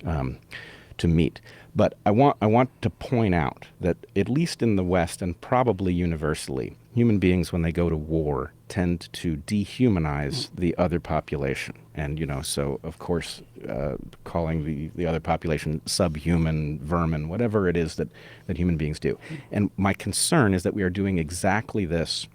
to meet. But I want to point out that at least in the West and probably universally, human beings, when they go to war, tend to dehumanize the other population. And, so of course, calling the other population subhuman, vermin, whatever it is that human beings do. And my concern is that we are doing exactly this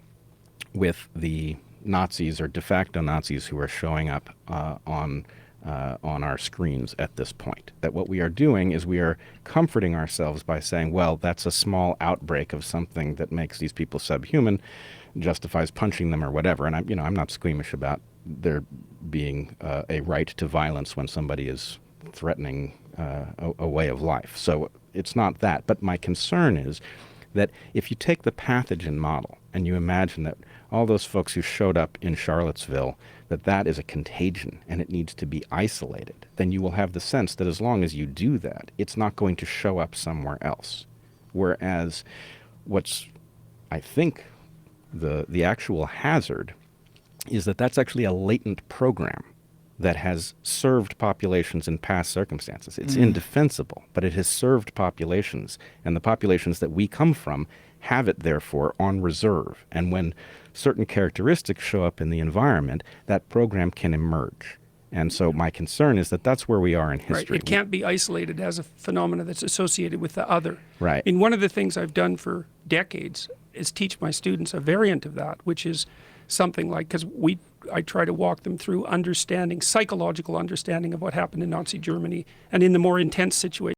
with the Nazis or de facto Nazis who are showing up on our screens at this point. That what we are doing is we are comforting ourselves by saying, well, that's a small outbreak of something that makes these people subhuman, justifies punching them or whatever. And I'm not squeamish about there being a right to violence when somebody is threatening a way of life. So it's not that. But my concern is that if you take the pathogen model and you imagine that all those folks who showed up in Charlottesville, that is a contagion and it needs to be isolated, then you will have the sense that as long as you do that, it's not going to show up somewhere else. Whereas what's, I think, the actual hazard is that that's actually a latent program that has served populations in past circumstances. It's indefensible, but it has served populations, and the populations that we come from have it, therefore, on reserve. And when certain characteristics show up in the environment, that program can emerge. And so my concern is that that's where we are in history. Right. It can't be isolated as a phenomena that's associated with the other. Right. And one of the things I've done for decades is teach my students a variant of that, which is something like, because I try to walk them through psychological understanding of what happened in Nazi Germany and in the more intense situation